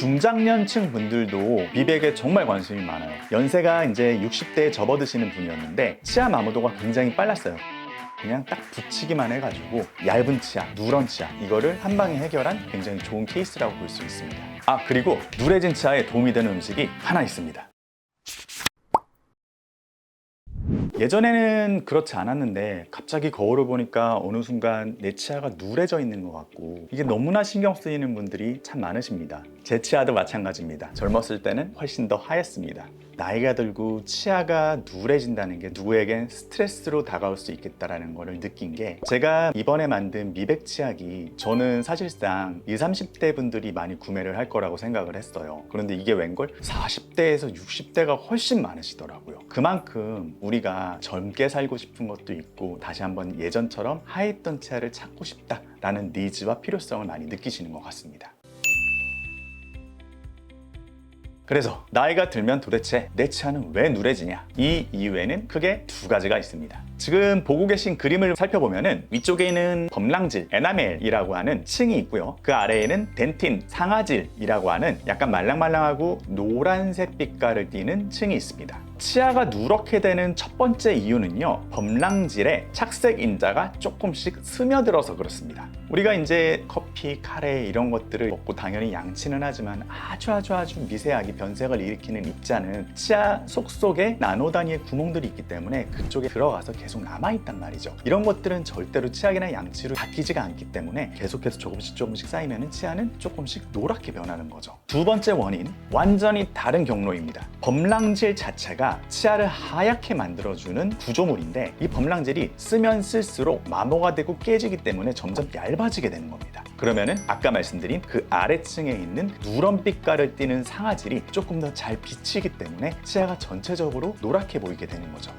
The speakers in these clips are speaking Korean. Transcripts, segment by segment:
중장년층 분들도 미백에 정말 관심이 많아요. 연세가 이제 60대에 접어드시는 분이었는데 치아 마모도가 굉장히 빨랐어요. 그냥 딱 붙이기만 해가지고 얇은 치아, 누런 치아 이거를 한 방에 해결한 굉장히 좋은 케이스라고 볼 수 있습니다. 그리고 누래진 치아에 도움이 되는 음식이 하나 있습니다. 예전에는 그렇지 않았는데 갑자기 거울을 보니까 어느 순간 내 치아가 누래져 있는 것 같고 이게 너무나 신경 쓰이는 분들이 참 많으십니다. 제 치아도 마찬가지입니다. 젊었을 때는 훨씬 더 하였습니다. 나이가 들고 치아가 누래진다는 게 누구에겐 스트레스로 다가올 수 있겠다라는 걸 느낀 게 제가 이번에 만든 미백 치약이 저는 사실상 20, 30대 분들이 많이 구매를 할 거라고 생각을 했어요. 그런데 이게 웬걸 40대에서 60대가 훨씬 많으시더라고요. 그만큼 우리가 젊게 살고 싶은 것도 있고 다시 한번 예전처럼 하했던 치아를 찾고 싶다라는 니즈와 필요성을 많이 느끼시는 것 같습니다. 그래서 나이가 들면 도대체 내 치아는 왜 누래지냐? 이 이유에는 크게 두 가지가 있습니다. 지금 보고 계신 그림을 살펴보면은 위쪽에는 범랑질, 에나멜이라고 하는 층이 있고요. 그 아래에는 덴틴, 상아질이라고 하는 약간 말랑말랑하고 노란색 빛깔을 띠는 층이 있습니다. 치아가 누렇게 되는 첫 번째 이유는요, 범랑질에 착색 인자가 조금씩 스며들어서 그렇습니다. 우리가 이제 커피, 카레 이런 것들을 먹고 당연히 양치는 하지만 아주 미세하게 변색을 일으키는 입자는 치아 속속에 나노 단위의 구멍들이 있기 때문에 그쪽에 들어가서 계속 남아있단 말이죠. 이런 것들은 절대로 치약이나 양치로 닦이지가 않기 때문에 계속해서 조금씩 쌓이면 치아는 조금씩 노랗게 변하는 거죠. 두 번째 원인, 완전히 다른 경로입니다. 범랑질 자체가 치아를 하얗게 만들어주는 구조물인데 이 범랑질이 쓰면 쓸수록 마모가 되고 깨지기 때문에 점점 얇아지게 되는 겁니다. 그러면은 아까 말씀드린 그 아래층에 있는 누런 빛깔을 띠는 상아질이 조금 더 잘 비치기 때문에 치아가 전체적으로 노랗게 보이게 되는 거죠.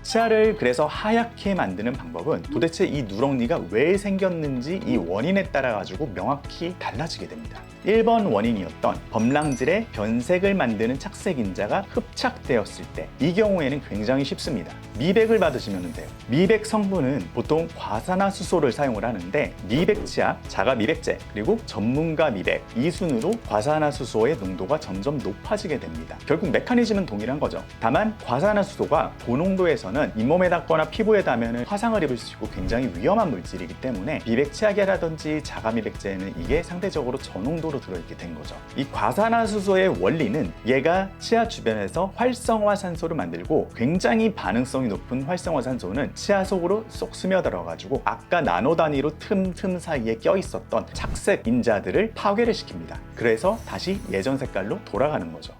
치아를 그래서 하얗게 만드는 방법은 도대체 이 누렁니가 왜 생겼는지 이 원인에 따라 가지고 명확히 달라지게 됩니다. 1번 원인이었던 범랑질의 변색을 만드는 착색 인자가 흡착되었을 때 이 경우에는 굉장히 쉽습니다. 미백을 받으시면 돼요. 미백 성분은 보통 과산화수소를 사용을 하는데 미백치약, 자가미백제, 그리고 전문가 미백 이 순으로 과산화수소의 농도가 점점 높아지게 됩니다. 결국 메커니즘은 동일한 거죠. 다만 과산화수소가 고농도에서는 잇몸에 닿거나 피부에 닿으면 화상을 입을 수 있고 굉장히 위험한 물질이기 때문에 미백치약이라든지 자가미백제에는 이게 상대적으로 저농도로 들어있게 된 거죠. 이 과산화수소의 원리는 얘가 치아 주변에서 활성화산소를 만들고 굉장히 반응성이 높은 활성화산소는 치아 속으로 쏙 스며들어 가지고 아까 나노 단위로 틈틈 사이에 껴 있었던 착색 인자들을 파괴를 시킵니다. 그래서 다시 예전 색깔로 돌아가는 거죠.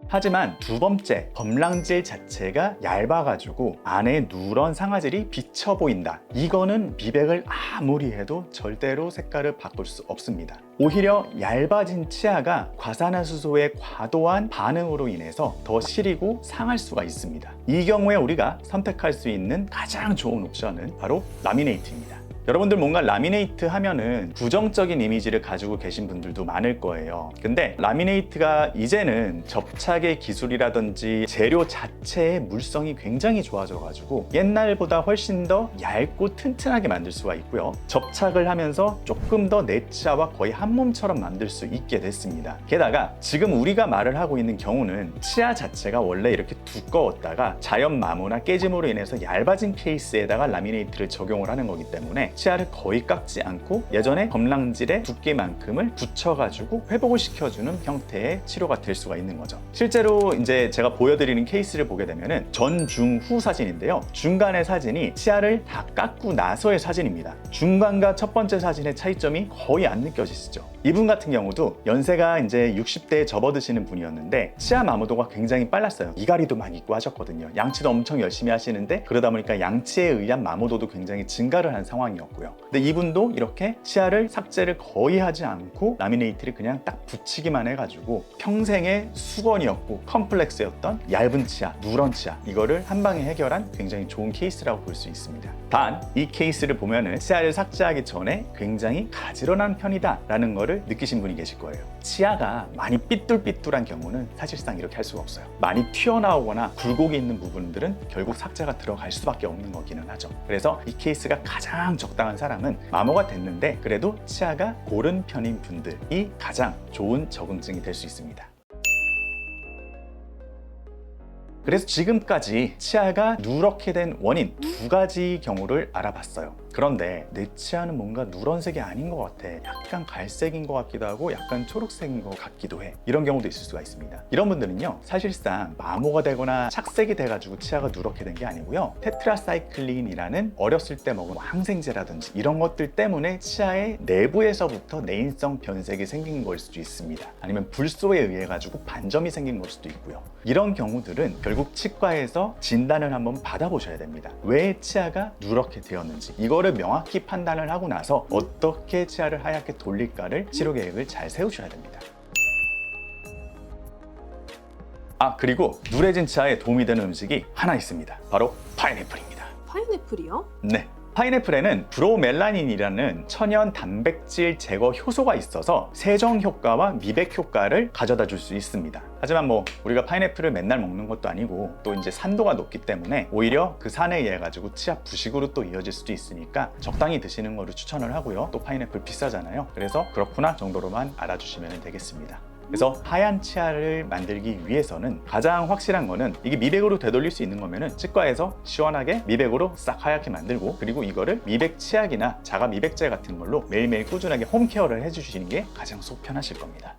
하지만 두 번째, 범랑질 자체가 얇아가지고 안에 누런 상아질이 비쳐 보인다. 이거는 미백을 아무리 해도 절대로 색깔을 바꿀 수 없습니다. 오히려 얇아진 치아가 과산화수소의 과도한 반응으로 인해서 더 시리고 상할 수가 있습니다. 이 경우에 우리가 선택할 수 있는 가장 좋은 옵션은 바로 라미네이트입니다. 여러분들 뭔가 라미네이트 하면은 부정적인 이미지를 가지고 계신 분들도 많을 거예요. 근데 라미네이트가 이제는 접착의 기술이라든지 재료 자체의 물성이 굉장히 좋아져가지고 옛날보다 훨씬 더 얇고 튼튼하게 만들 수가 있고요. 접착을 하면서 조금 더 내 치아와 거의 한 몸처럼 만들 수 있게 됐습니다. 게다가 지금 우리가 말을 하고 있는 경우는 치아 자체가 원래 이렇게 두꺼웠다가 자연 마모나 깨짐으로 인해서 얇아진 케이스에다가 라미네이트를 적용을 하는 거기 때문에 치아를 거의 깎지 않고 예전에 범랑질의 두께만큼을 붙여가지고 회복을 시켜주는 형태의 치료가 될 수가 있는 거죠. 실제로 이제 제가 보여드리는 케이스를 보게 되면은 전, 중, 후 사진인데요. 중간의 사진이 치아를 다 깎고 나서의 사진입니다. 중간과 첫 번째 사진의 차이점이 거의 안 느껴지시죠? 이분 같은 경우도 연세가 이제 60대에 접어드시는 분이었는데 치아 마모도가 굉장히 빨랐어요. 이갈이도 많이 있고 하셨거든요. 양치도 엄청 열심히 하시는데 그러다 보니까 양치에 의한 마모도도 굉장히 증가를 한 상황이었고요. 근데 이분도 이렇게 치아를 삭제를 거의 하지 않고 라미네이트를 그냥 딱 붙이기만 해가지고 평생의 수건이었고 컴플렉스였던 얇은 치아, 누런 치아 이거를 한 방에 해결한 굉장히 좋은 케이스라고 볼 수 있습니다. 단 이 케이스를 보면은 치아를 삭제하기 전에 굉장히 가지런한 편이다 라는 거를 느끼신 분이 계실 거예요. 치아가 많이 삐뚤삐뚤한 경우는 사실상 이렇게 할 수가 없어요. 많이 튀어나오거나 굴곡이 있는 부분들은 결국 삭제가 들어갈 수밖에 없는 거기는 하죠. 그래서 이 케이스가 가장 적당한 적당한 사람은 마모가 됐는데 그래도 치아가 고른 편인 분들이 가장 좋은 적응증이 될 수 있습니다. 그래서 지금까지 치아가 누렇게 된 원인 2가지 경우를 알아봤어요. 그런데 내 치아는 뭔가 누런색이 아닌 것 같아. 약간 갈색인 것 같기도 하고 약간 초록색인 것 같기도 해. 이런 경우도 있을 수가 있습니다. 이런 분들은요, 사실상 마모가 되거나 착색이 돼가지고 치아가 누렇게 된 게 아니고요. 테트라사이클린이라는 어렸을 때 먹은 항생제라든지 이런 것들 때문에 치아의 내부에서부터 내인성 변색이 생긴 걸 수도 있습니다. 아니면 불소에 의해 가지고 반점이 생긴 걸 수도 있고요. 이런 경우들은 결국 치과에서 진단을 한번 받아보셔야 됩니다. 왜 치아가 누렇게 되었는지 이거를 명확히 판단을 하고 나서 어떻게 치아를 하얗게 돌릴까를 치료 계획을 잘 세우셔야 됩니다. 그리고 누래진 치아에 도움이 되는 음식이 하나 있습니다. 바로 파인애플입니다. 파인애플이요? 네. 파인애플에는 브로멜라닌이라는 천연 단백질 제거 효소가 있어서 세정 효과와 미백 효과를 가져다 줄 수 있습니다. 하지만 우리가 파인애플을 맨날 먹는 것도 아니고 또 이제 산도가 높기 때문에 오히려 그 산에 의해 가지고 치아 부식으로 또 이어질 수도 있으니까 적당히 드시는 거를 추천을 하고요. 또 파인애플 비싸잖아요. 그래서 그렇구나 정도로만 알아주시면 되겠습니다. 그래서 하얀 치아를 만들기 위해서는 가장 확실한 거는 이게 미백으로 되돌릴 수 있는 거면은 치과에서 시원하게 미백으로 싹 하얗게 만들고, 그리고 이거를 미백 치약이나 자가 미백제 같은 걸로 매일매일 꾸준하게 홈케어를 해주시는 게 가장 속 편하실 겁니다.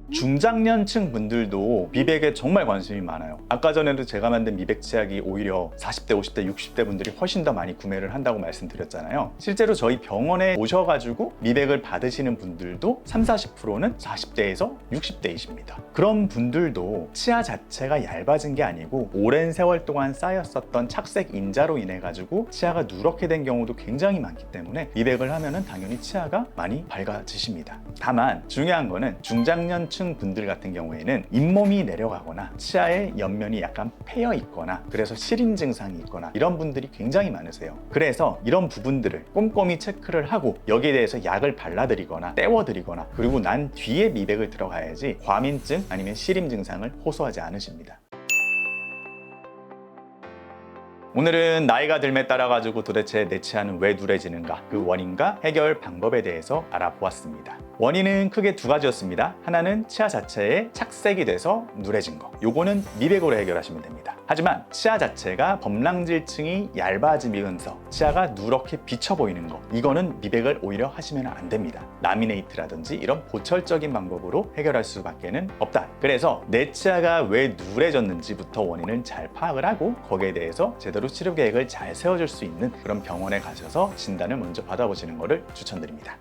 중장년층 분들도 미백에 정말 관심이 많아요. 아까 전에도 제가 만든 미백 치약이 오히려 40대, 50대, 60대 분들이 훨씬 더 많이 구매를 한다고 말씀드렸잖아요. 실제로 저희 병원에 오셔가지고 미백을 받으시는 분들도 30-40%는 40대에서 60대이십니다. 그런 분들도 치아 자체가 얇아진 게 아니고 오랜 세월 동안 쌓였었던 착색 인자로 인해 가지고 치아가 누렇게 된 경우도 굉장히 많기 때문에 미백을 하면은 당연히 치아가 많이 밝아지십니다. 다만 중요한 거는 중장년층 분들 같은 경우에는 잇몸이 내려가거나 치아의 옆면이 약간 패여 있거나 그래서 시림 증상이 있거나 이런 분들이 굉장히 많으세요. 그래서 이런 부분들을 꼼꼼히 체크를 하고 여기에 대해서 약을 발라드리거나 떼워드리거나 그리고 난 뒤에 미백을 들어가야지 과민증 아니면 시림 증상을 호소하지 않으십니다. 오늘은 나이가 들매 따라 가지고 도대체 내 치아는 왜 누래지는가, 그 원인과 해결 방법에 대해서 알아보았습니다. 원인은 크게 2가지였습니다. 하나는 치아 자체에 착색이 돼서 누래진 거, 요거는 미백으로 해결하시면 됩니다. 하지만 치아 자체가 범랑질층이 얇아지면서 치아가 누렇게 비쳐 보이는 거, 이거는 미백을 오히려 하시면 안 됩니다. 라미네이트라든지 이런 보철적인 방법으로 해결할 수밖에 없다. 그래서 내 치아가 왜 누래졌는지부터 원인을 잘 파악을 하고 거기에 대해서 제대로 치료 계획을 잘 세워줄 수 있는 그런 병원에 가셔서 진단을 먼저 받아보시는 것을 추천드립니다.